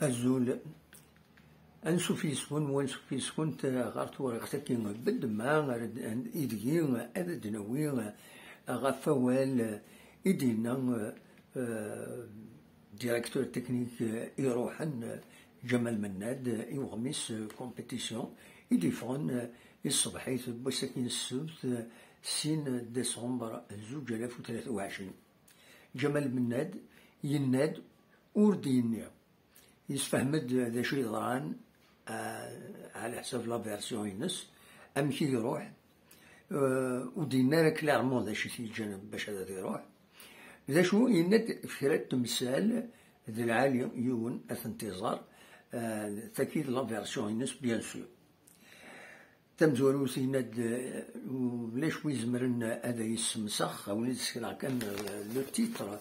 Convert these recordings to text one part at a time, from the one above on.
azul ansu fiskun wansu fiskun غارت ورقتكي بد ما إدغي أدد نوي غفوال إدينا ديريكتور تكنيك يروحن جمال مناد يوغميس كومبيتيسيون يديفون الصبحيت بوساكين السبت 6 ديسمبر 2023 جمال مناد يناد ورديني يسفهمد ذا شي يضران على حساب لا فيرسيون ينس كي يروح ودينا كلارمون ذا شي تيجانب باش هذا يروح ذا شو يناد فكرة تمثال ذا العالي يون انتظار تأكيد لا فيرسيون ينس بيان سور تمزورو سيناد ولاش ويزمرن هذا يسمسخ او نسكر كان لو تيتر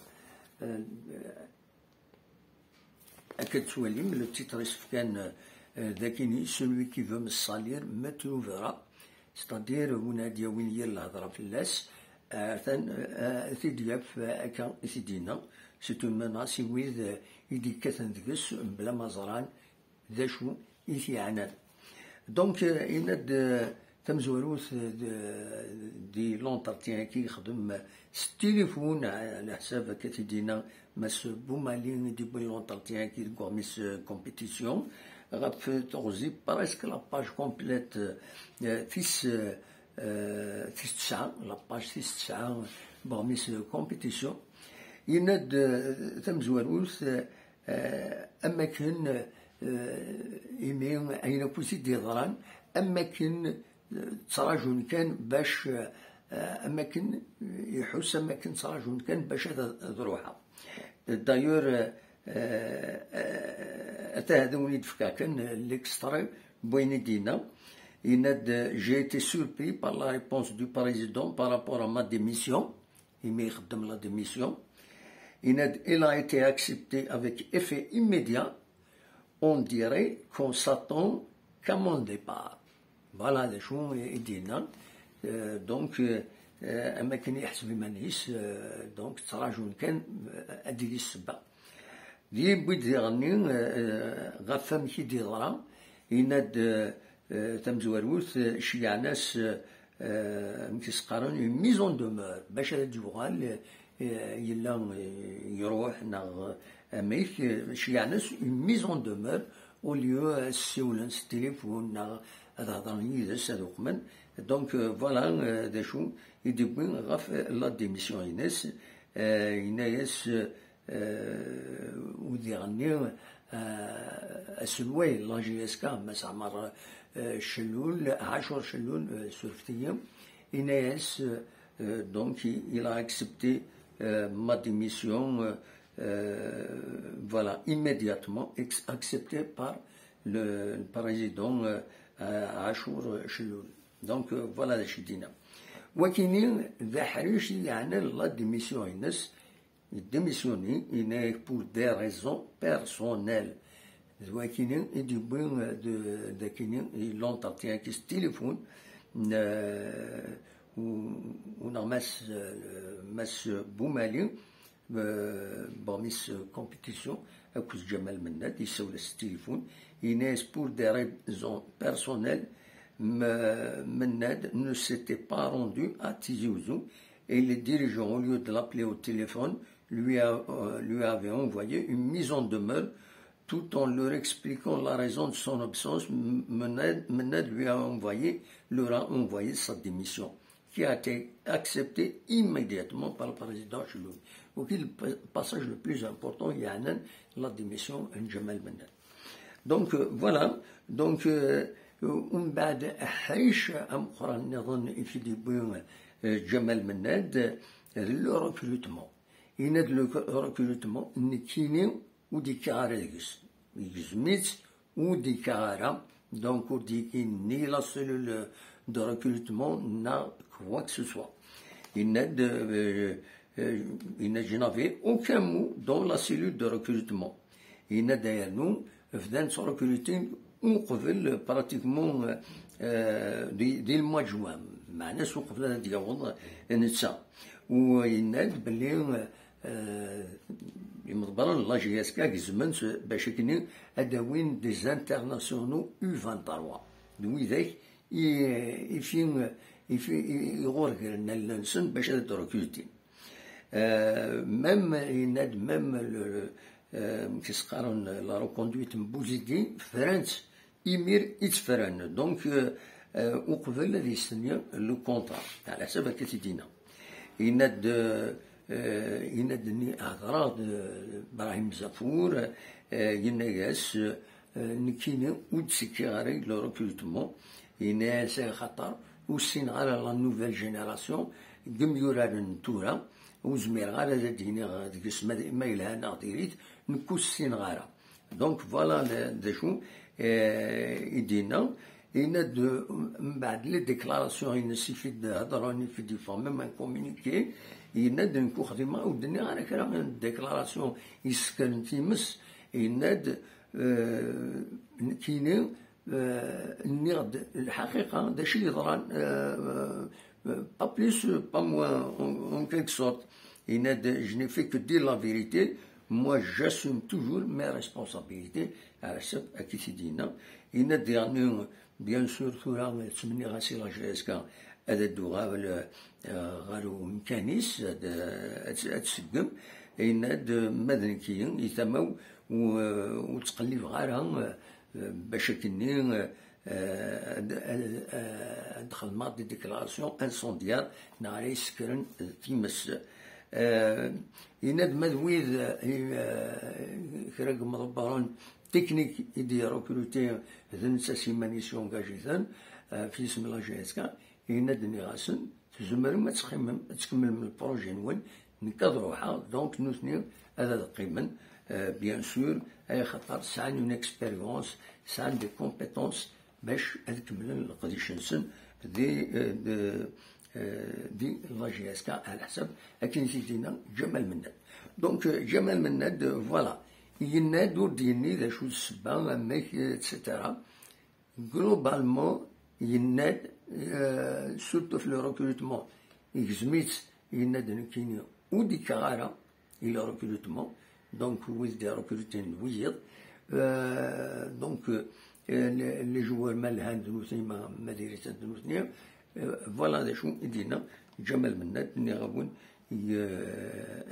أكد سواليم لو تيتر كان ذاكيني celui qui veut me salir me trouvera c'est-à-dire ونادي وين يلهضر في اللاس تيدياف أكا تيدينا سي اون مناس ويذ يدي كاتن دكس بلا ما زران ذا شو يثيعنان دونك يناد تمزوروث دي لونترتيان كي يخدم التليفون على حساب كتدينا ماس بومالين دي بو لونترتيان كي كوميس كومبيتيسيون غاف تغزي بريسك لاباج كومبليت فيس تسعة لاباج فيس تسعة بغميس كومبيتيسيون يناد تمزوروث أماكن إيمين أين بوسي ديضران أماكن تراجون كان باش أماكن يحس أماكن تراجون كان باش هذا ضروحها دايور أتا هذا وليد فكا كان ليكسترا بوين دينا يناد جي été surpris par la réponse du président par rapport à ma démission يمي يخدم لا démission يناد il a été accepté avec effet immédiat on dirait qu'on s'attend qu'à mon départ. Voilà les choses يدينا دونك أما كان يحسب مانيس دونك تراجعون كان أديري السبة دي بيد يغني غفا كي ديضرا يناد تمزوروث شيع ناس مكيسقارن ميزون دومور باش هاد يوغال يلا يروح ناغ أميك شيع ناس ميزون دومور au lieu سيولن التليفون ناغ هذا هضرني يدس هذوك من دونك فوالا دا شو يدبين غاف لا ديميسيون يناس ينايس ودي غني السلوي لا جي اس كا مس عمر شلول 10 شلول سورفتيم ينايس دونك il a accepté ma démission voilà, immédiatement accepté par le président Achour Cheloul. Donc voilà les chidina. Wakinin ذا حريش يعني la démission ينس démissionné il est pour des raisons personnelles. Wakinin يدي بين de كinin l'entretien qui se téléphone ونغ ماس بومالي بغميس كومبيتيسيون أكوز جمال مناد يسول التليفون يناس بور دي ريزون بيرسونيل مناد ne s'était pas rendu à Tizi Ouzou et les dirigeants au lieu de l'appeler au téléphone lui avaient envoyé une mise en demeure tout en leur expliquant la raison de son absence. Menad leur a envoyé sa démission qui a été acceptée immédiatement par le président Cheloul. Donc le passage le plus important, il y a la démission de Jamal Menad. Donc voilà, donc ومن بعد حيش أم قران نظن يفيد بيوم جمال مناد لو ريكروتمون يناد لو ريكروتمون نكيني ودي كارا يجزميت ودي كارا دونك ودي ني لا سيلول دو ريكروتمون نا كوا كو سوسوا يناد je n'avais aucun mot dans la cellule de recrutement. يناد يانو فدان سو ريكروتين وقبل براتيكمون دي الموا جوان مع ناس وقبل ديال نتسا ويناد بلي مضبرا لا جي اس كا زمنت باش كني اداوين دي زانترناسيونو U23 وذاك يفين يغور لنا لنسن باش تروكيوتي ميم يناد ميم كيسقارون لا روكوندويت بوزيدي فرانت يمير يتفرن دونك وقبل هذه السنه لو كونطرا على حسب كتدينا يناد ينادني أغراض إبراهيم زافور يناس نكيني ودسكي غاري لو ريكروتمون يناس خاطر وسين على لا نوفيل جينيراسيون كم يوران تورا وزمير غالا زاديني غاديك اسما ما يلهانا ديريت نكوسين غارا دونك فوالا داشو يدينا يناد من بعد لي ديكلاراسيون ينسي في هضروني في دي فون ميم ان كومونيكي يناد نكو خدمه ودني على كلام ديكلاراسيون يسكن تيمس يناد كيني نغد الحقيقه داش اللي يضران با بليس با موان اون كيلك سورت يناد جني في كو دير لا فيريتي moi j'assume toujours mes responsabilités على حسب اكيد سيدينا يناد يعني بيان سور ثورا تسمني غاسي لا جي اس كا هذا الدوغا غارو مكانيس تسقم يناد مدنكيين يتمو وتقلب غارها باش كني دخل مع دي ديكلاراسيون انسونديار ناري سكرن تيمس يناد مدويد كراك مضبرون تكنيك يدي روكروتي ذن ساسيمانيسيون كاجيثان في اسم لا جي اس كا ينادني غاسن تزمر ما تخمم تكمل من البروجي نون نكادروها دونك نوثني هذا قيمن بيان سور اي خاطر سان اون اكسبيريونس سان دي كومبيتونس باش تكمل القديشنسن دي لا جي اس كا على حسب اكن سيدينا جمال مناد دونك جمال مناد فوالا يناد وديني ذا شو السبا ماك اتسيتيرا جلوبالمون يناد سورتو في لو ريكروتمون يكزميت يناد نكيني ودي كغارة إلى ريكروتمون دونك ويز ريكروتين ويض دونك لي جوار مالهان دنوثني ما ديريت دنوثني فوالا دا شو يدينا جمال مناد ني غاون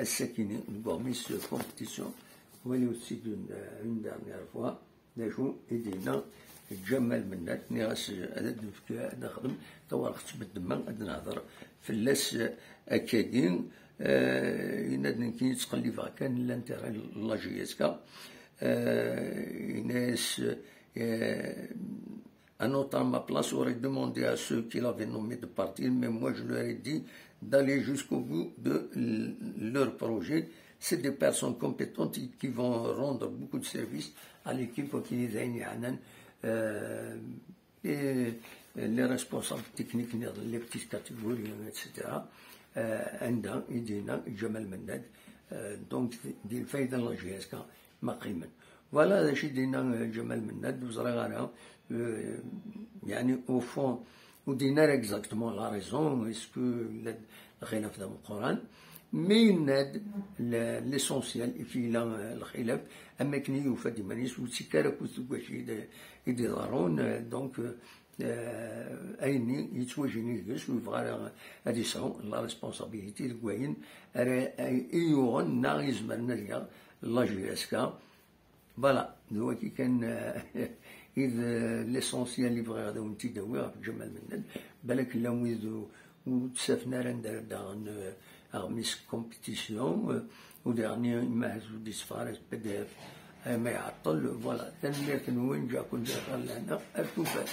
الساكني نبغميس كومبيتيسيون ولي وسي اون دارنيير فوا دا شو يدينا جمال مناد ني غاس هذا نخدم توا خص بالدماغ هاد نهضر في اللاس اكادين يناد نكين تقلب كان لانتيغي لا جي اس كا ناس un autre à ma place aurait demandé à ceux qui l'avaient nommé de partir, mais moi je leur ai dit d'aller jusqu'au bout de leur projet. C'est des personnes compétentes qui vont rendre beaucoup de services à l'équipe qui les a et les responsables techniques, les petites catégories, etc. عندها يدينا جمال مناد دونك دي الفايده لا جي اس كا ما قيمن فوالا هذا الشيء دينا جمال مناد وزرا غارها يعني او فون ودينا اكزاكتومون لا ريزون اسكو الخلاف ذا القران مي يناد ليسونسيال في الخلاف اما كني يوفى ديمانيس وتسكر كوتوكاشي يدي ضارون دونك ايني يتواجهني كاش ويبغى هادي سون لا ريسبونسابيلتي الكواين ايوغن نا يزمرنا ليا لا جي اس كا فوالا هو كي كان اذا ليسونسيال اللي بغا غادا ونتي داوي جمال مناد بالك لا ويدو وتسافنا راه دار اغميس كومبيتيسيون ودرني ماهز ودي سفارس PDF ما يعطل فوالا تنمير وين جا كنت لهنا الكوفات